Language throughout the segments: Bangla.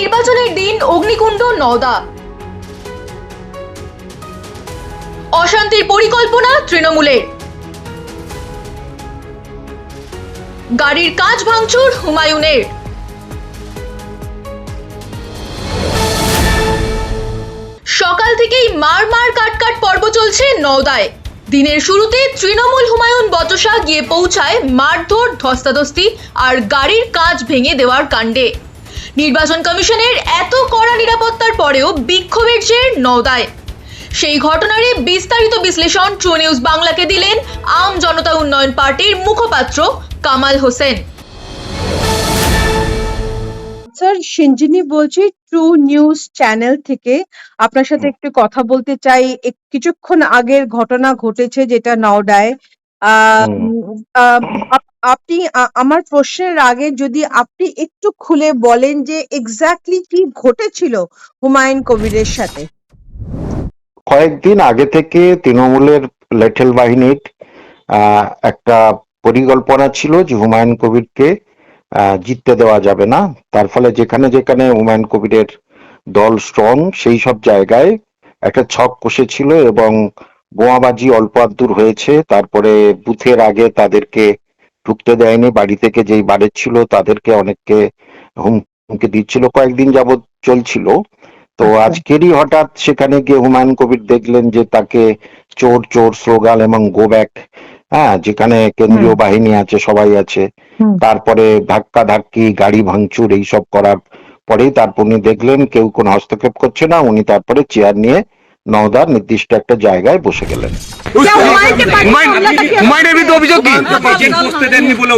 নির্বাচনের দিন অগ্নিকুণ্ড নওদা। অশান্তির পরিকল্পনা তৃণমূলের। গাড়ির কাঁচ ভাঙচুর হুমায়ুনের। সকাল থেকেই মার কাট পর্ব চলছে নওদায়। দিনের শুরুতে তৃণমূল হুমায়ুন বচসা গিয়ে পৌঁছায় মারধর, ধস্তাধস্তি আর গাড়ির কাঁচ ভেঙে দেওয়ার কাণ্ডে। নির্বাচন কমিশনের এত কড়া নিরাপত্তার পরেও বিক্ষোভের জের নওদায়। সেই ঘটনারই বিস্তারিত বিশ্লেষণ ট্রু নিউজ বাংলাকে দিলেন আম জনতা উন্নয়ন পার্টির মুখপাত্র কামাল হোসেন। স্যার, সিঞ্জিনি বলছি ট্রু নিউজ চ্যানেল থেকে। আপনার সাথে একটু কথা বলতে চাই। কিছুক্ষণ আগের ঘটনা ঘটেছে যেটা নওডায়। আপনি আমার প্রশ্নের আগে যদি আপনি একটু খুলে বলেন যে এক্স্যাক্টলি কি ঘটেছিল হুমায়ুন কবিরের সাথে। কয়েকদিন আগে থেকে তৃণমূলের লেঠেল বাহিনীর একটা পরিকল্পনা ছিল যে হুমায়ুন কবিরকে জিততে দেওয়া যাবে না। তার ফলে যেখানে যেখানে হুমায়ুন কবিরের দল স্ট্রং সেই সব জায়গায় একটা ছক কষেছিল এবং বোমাবাজি অল্প আধটু হয়েছে। তারপরে বুথের আগে তাদেরকে ঢুকতে দেয়নি, বাড়ি থেকে যেই বাড়ির তাদেরকে অনেককে হুমকি দিচ্ছিল, কয়েকদিন যাবৎ চলছিল। তো আজকেরই হঠাৎ সেখানে গিয়ে হুমায়ুন কবির দেখলেন যে তাকে চোর চোর স্লোগান এবং গো ব্যাক, যেখানে কেন্দ্রীয় বাহিনী আছে, সবাই আছে, তারপরে ধাক্কা ধাক্কি, গাড়ি ভাঙচুর এইসব করার পরেই তারপর উনি দেখলেন কেউ কোনো হস্তক্ষেপ করছে না। উনি তারপরে চেয়ার নিয়ে নওদার নির্দিষ্ট একটা জায়গায় বসে গেলেন। হুমায়ুনের বিরুদ্ধে অভিযোগ কি? এজেন্ট বসতে দেননি বলে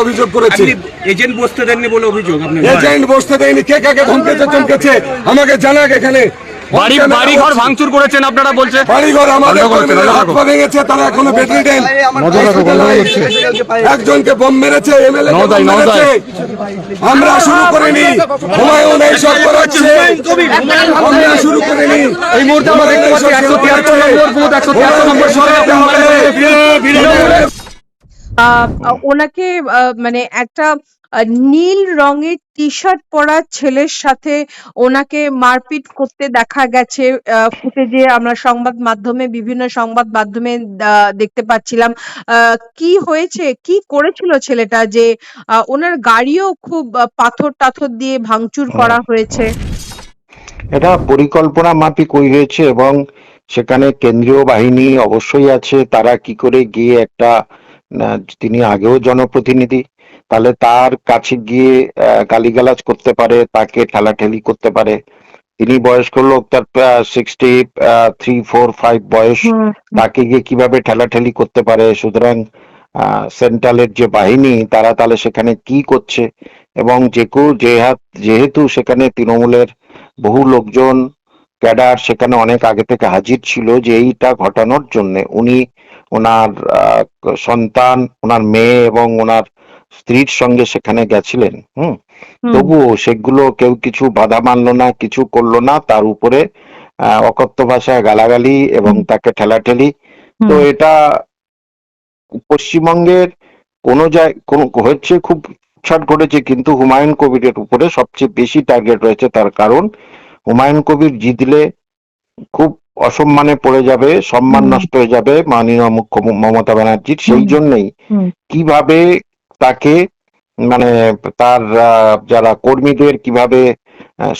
অভিযোগ করেছে। এজেন্ট বসতে দেননি বলে অভিযোগ। এজেন্ট বসতে দেয়নি, কে কাকে ধমকেছে চমকেছে আমাকে জানাক। এখানে বাড়ি ঘর ভাঙচুর করেছেন আপনারা বলছে। বাড়িঘর আমাদের হাত পা ভেঙেছে, তারা এখনো বেডরিডেন। একজনকে বোম মেরেছে, এমএলএ মেরেছে। আমরা শুরু করিনি, হুমায়ুন এইসব করাচ্ছে। আমরা শুরু করিনি। এই মুহূর্তে আমাদের 173 নম্বর বুথ, 173 নম্বর সরাতে হবে। ওনাকে মানে একটা নীল রঙের টি শার্ট পরা ছেলের সাথে ওনাকে মারপিট করতে দেখা গেছে ফুটেজে। আমরা বিভিন্ন সংবাদ মাধ্যমে দেখতে পাচ্ছিলাম। কি হয়েছে, কি করেছিল ছেলেটা যে ওনার গাড়িও খুব পাথর টাথর দিয়ে ভাঙচুর করা হয়েছে? এটা পরিকল্পনা মাফিক হয়েছে এবং সেখানে কেন্দ্রীয় বাহিনী অবশ্যই আছে। তারা কি করে গিয়ে একটা, তিনি আগেও জনপ্রতিনিধি, তাহলে তার কাছে গিয়ে গালিগালাজ করতে পারে, তাকে ঠেলাঠেলি করতে পারে। তিনি বয়স্ক লোক, তার 63, 4, 5 বয়স, তাকে গিয়ে কিভাবে ঠেলাঠেলি করতে পারে? সুতরাং সেন্ট্রালের যে বাহিনী তারা তাহলে সেখানে কি করছে? এবং যেহেতু সেখানে তৃণমূলের বহু লোকজন, ক্যাডার সেখানে অনেক আগে থেকে হাজির ছিল যে এইটা ঘটানোর জন্য, উনি ওনার সন্তান, ওনার মেয়ে এবং ওনার স্ত্রীর সঙ্গে সেখানে গেছিলেন। তবুও সেগুলো কেউ কিছু বাধা মানলো না, কিছু করলো না। তার উপরে অকথ্য ভাষায় গালাগালি এবং তাকে ঠেলাঠেলি। তো এটা পশ্চিমবঙ্গের কোনো হচ্ছে, খুব ছাট ঘটেছে, কিন্তু হুমায়ুন কবিরের উপরে সবচেয়ে বেশি টার্গেট রয়েছে। তার কারণ হুমায়ুন কবির জিতলে খুব অসম্মানে পড়ে যাবে, সম্মান নষ্ট হয়ে যাবে মাননীয় মুখ্যমন্ত্রী মমতা ব্যানার্জির। সেই জন্যই কিভাবে তাকে, মানে তার যারা কর্মীদের কিভাবে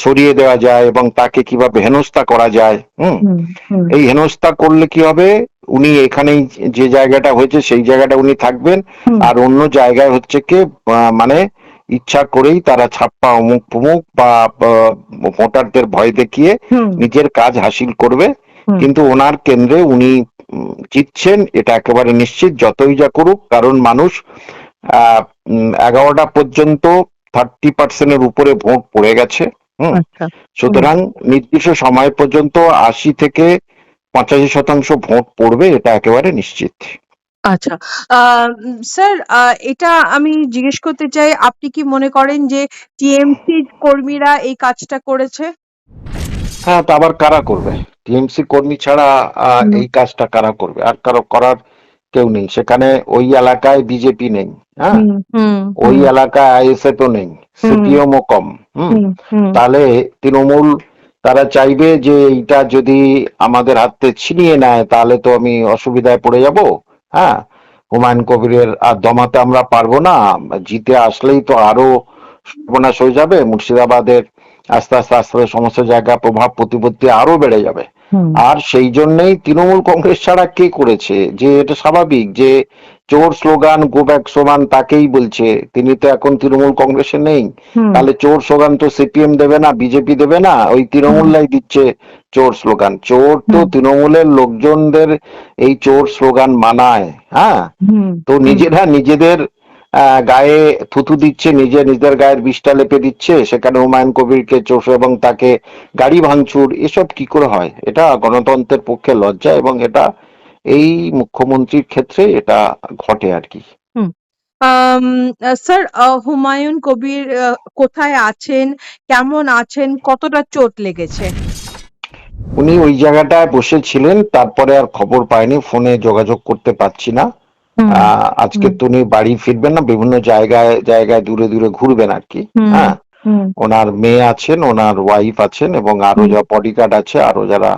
সরিয়ে দেওয়া যায় এবং তাকে কিভাবে হেনস্থা করা যায়। এই হেনস্থা করলে কি হবে, উনি এখানেই যে জায়গাটা হয়েছে সেই জায়গাটা উনি থাকবেন, আর অন্য জায়গায় হচ্ছে কি মানে ইচ্ছা করেই তারা ছাপ্পা অমুক ফমুক বা ভোটারদের ভয় দেখিয়ে নিজের কাজ হাসিল করবে। কিন্তু ওনার কেন্দ্রে উনি জিতছেন, এটা একেবারে নিশ্চিত, যতই যা করুক। কারণ মানুষ 11টা পর্যন্ত 30% উপরে ভোট পড়ে গেছে। সুতরাং নির্দিষ্ট সময় পর্যন্ত 80 থেকে 85% ভোট পড়বে, এটা একেবারে নিশ্চিত। আচ্ছা, স্যার, এটা আমি জিজ্ঞেস করতে চাই, আপনি কি মনে করেন যে টিএমসি কর্মীরা এই কাজটা করেছে? হ্যাঁ, তা আবার কারা করবে? টিএমসি কর্মী ছাড়া এই কাজটা কারা করবে? আর কারো করার কেউ নেই সেখানে। ওই এলাকায় বিজেপি নেই, হ্যাঁ, হুম হুম ওই হুম এলাকায় আইএসএফ ও নেই, হুম সিপিএম ও কম। হুম হুম হুম তাহলে তৃণমূল তারা চাইবে যে এইটা যদি আমাদের হাতে ছিনিয়ে নেয় তাহলে তো আমি অসুবিধায় পড়ে যাব। হ্যাঁ, হুমায়ুন কবিরের আর দমাতে আমরা পারবো না, জিতে আসলেই তো আরো সর্বনাশ হয়ে যাবে মুর্শিদাবাদের। আস্তে আস্তে আস্তে আস্তে সমস্ত জায়গায় প্রভাব প্রতিপত্তি আরো বেড়ে যাবে। হুম আর সেই জন্যই তৃণমূল কংগ্রেস ছাড়া কে করেছে, যে এটা স্বাভাবিক যে চোর স্লোগান গো ব্যাক সোমান তাকেই বলছে, তিনি তো এখন তৃণমূল কংগ্রেসে নেই। হুম তাহলে চোর স্লোগান তো সিপিএম দেবে না, বিজেপি দেবে না, ওই তৃণমূললাই দিচ্ছে চোর স্লোগান। চোর তো হুম তৃণমূলের লোকজনদের এই চোর স্লোগান মানায়। হ্যাঁ, হুম তো হুম নিজেরা নিজেদের গায়ে থুতু দিচ্ছে, নিজেদের গায়ের বিষটা লেপে দিচ্ছে, সেখানে হুমায়ুন কবিরকে চোর এবং তাকে গাড়ি ভাঙচুর, এসব কি করে হয়? এটা গণতন্ত্রের পক্ষে লজ্জা, এবং এটা এই মুখ্যমন্ত্রীর ক্ষেত্রে এটা ঘটে আর কি। হুম স্যার, হুমায়ুন কবির কোথায় আছেন, কেমন আছেন, কতটা চোট লেগেছে? উনি ওই জায়গাটায় বসেছিলেন, তারপরে আর খবর পাইনি, ফোনে যোগাযোগ করতে পারছি না। হুম আজকে হুম তো উনি বাড়ি ফিরবেন না, বিভিন্ন জায়গায় জায়গায় দূরে দূরে ঘুরবেন আর কি। হুম হ্যাঁ, হুম ওনার মেয়ে আছেন, ওনার ওয়াইফ আছেন, এবং আরো হুম যা বডিগার্ড আছে, আরো যারা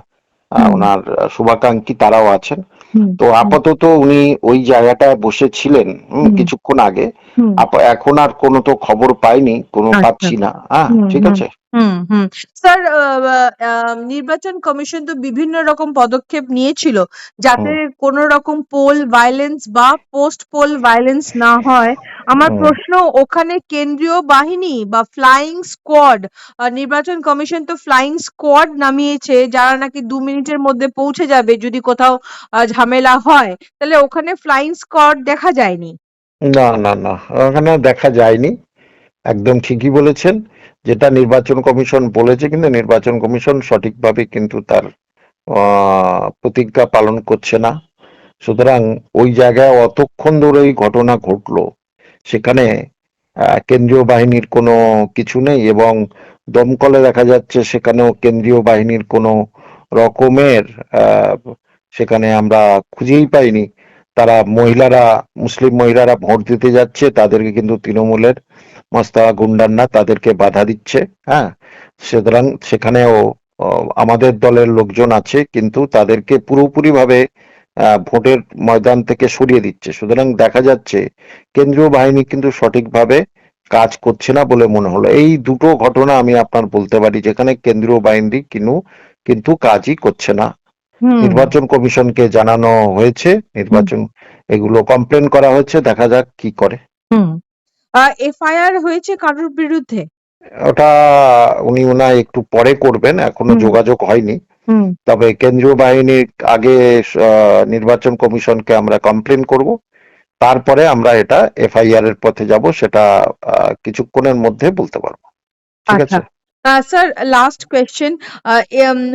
হুম ওনার শুভাকাঙ্ক্ষী তারাও আছেন। হুম তো হুম আপাতত উনি ওই জায়গাটায় বসেছিলেন হুম কিছুক্ষণ আগে। হুম এখন আর কোনো তো খবর পাইনি, কোনো আচ্ছা। পাচ্ছি না। হ্যাঁ, হুম ঠিক হুম আছে। হুম স্যার, নির্বাচন কমিশন তো বিভিন্ন রকম পদক্ষেপ নিয়েছিল যাতে হুম কোনো রকম পোল ভায়োলেন্স বা পোস্ট পোল ভায়োলেন্স না হয়। আমার হুম প্রশ্ন, ওখানে কেন্দ্রীয় বাহিনী বা ফ্লাইং স্কোয়াড, নির্বাচন কমিশন তো ফ্লাইং স্কোয়াড নামিয়েছে যারা নাকি 2 মিনিটের মধ্যে পৌঁছে যাবে যদি কোথাও ঝামেলা হয়, তাহলে ওখানে ফ্লাইং স্কোয়াড দেখা যায়নি। না না না, ওখানে দেখা যায়নি। একদম ঠিকই বলেছেন, যেটা নির্বাচন কমিশন বলেছে, কিন্তু নির্বাচন কমিশন সঠিকভাবে কিন্তু তার প্রতিজ্ঞা পালন করছে না। সুতরাং ওই জায়গায় অতক্ষণ ধরে এই ঘটনা ঘটলো, সেখানে কেন্দ্রীয় বাহিনীর কোনো কিছু নেই, এবং দমকলে দেখা যাচ্ছে সেখানেও কেন্দ্রীয় বাহিনীর কোনো রকমের আহ, সেখানে আমরা খুঁজেই পাইনি। তারা মহিলারা, মুসলিম মহিলারা ভোট দিতে যাচ্ছে, তাদেরকে কিন্তু তৃণমূলের মস্তা গুন্ডান্না তাদেরকে বাধা দিচ্ছে। হ্যাঁ, সুতরাং সেখানেও আমাদের দলের লোকজন আছে, কিন্তু তাদেরকে পুরোপুরি ভাবে ভোটের ময়দান থেকে সরিয়ে দিচ্ছে। সুতরাং দেখা যাচ্ছে কেন্দ্রীয় বাহিনী কিন্তু সঠিকভাবে কাজ করছে না বলে মনে হলো। এই দুটো ঘটনা আমি আপনার বলতে পারি যেখানে কেন্দ্রীয় বাহিনী কিন্তু কাজই করছে না। হুম নির্বাচন কমিশনকে জানানো হয়েছে, হুম নির্বাচন এগুলো কমপ্লেন করা হয়েছে, দেখা যাক কি করে। হুম এফআইআর হয়েছে কারোর বিরুদ্ধে? ওটা উনি ওনায় একটু পরে করবেন, এখনো হুম যোগাযোগ হয়নি। হুম তবে কেন্দ্রীয় বাহিনীর আগে নির্বাচন কমিশনকে আমরা কমপ্লেন করব, তারপরে আমরা এটা এফআইআর এর পথে যাব, সেটা কিছুক্ষণের মধ্যে বলতে পারবো। ঠিক আচ্ছা। আছে। স্যার, লাস্ট কোয়েশ্চেন,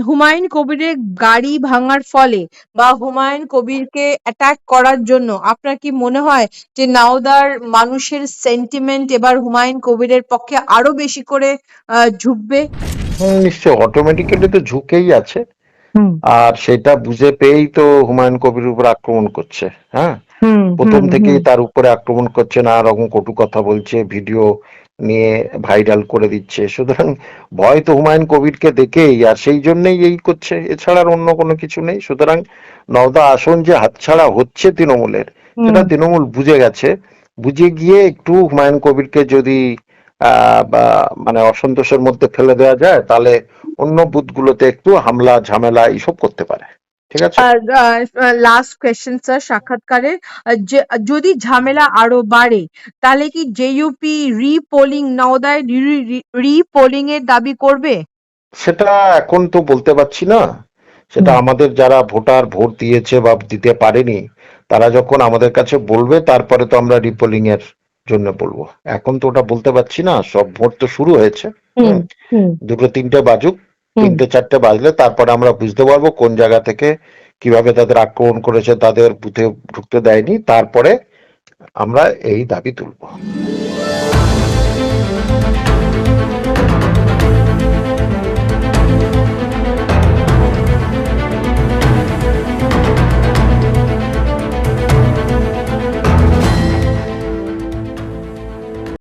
হুমায়ুন কবিরের গাড়ি ভাঙার ফলে বা হুমায়ুন কবিরকে অ্যাটাক করার জন্য আপনার কি মনে হয় যে নাওদার মানুষের সেন্টিমেন্ট এবার হুমায়ুন কবিরের পক্ষে আরো বেশি করে ঝুঁকবে? নিশ্চয়, অটোমেটিক্যালি তো ঝুঁকেই আছে। হুম আর সেটা বুঝে পেয়েই তো হুমায়ুন কবির উপর আক্রমণ করছে। হ্যাঁ, হুম প্রথম হুম হুম থেকেই তার উপরে আক্রমণ করছে, নানা রকম কটু কথা বলছে, ভিডিও নিয়ে ভাইরাল করে দিচ্ছে। সুতরাং ভয় তো হুমায়ুন কবিরকে দেখেই, আর সেই জন্যই এই করছে, এছাড়া আর অন্য কোনো কিছু নেই। সুতরাং নওদা আসন যে হাতছাড়া হচ্ছে তৃণমূলের, হুম সেটা তৃণমূল বুঝে গেছে। বুঝে গিয়ে একটু হুমায়ুন কবিরকে যদি বা মানে অসন্তোষের মধ্যে ফেলে দেওয়া যায়, তাহলে অন্য বুথগুলোতে একটু হামলা ঝামেলা এইসব করতে পারে। ঠিক আছে। লাস্ট কোয়েশ্চেন স্যার সাক্ষাৎকারের, যদি ঝামেলা আরো বাড়ে তাহলে কি জেইউপি রিপোলিং নওদায় রিপোলিং এর দাবি করবে? সেটা এখন তো বলতে পারছি না। সেটা হুম আমাদের যারা ভোটার ভোট দিয়েছে বা দিতে পারেনি, তারা যখন আমাদের কাছে বলবে তারপরে তো আমরা রিপোলিং এর জন্য বলবো। এখন তো ওটা বলতে পারছি না, সব ভোট তো শুরু হয়েছে। হুম হুম, হুম দুটো তিনটে বাজুক, হুম তিনটে চারটে বাজলে তারপরে আমরা বুঝতে পারবো কোন জায়গা থেকে কিভাবে তাদের আক্রমণ করেছে, তাদের বুথে ঢুকতে দেয়নি, তারপরে আমরা এই দাবি তুলবো।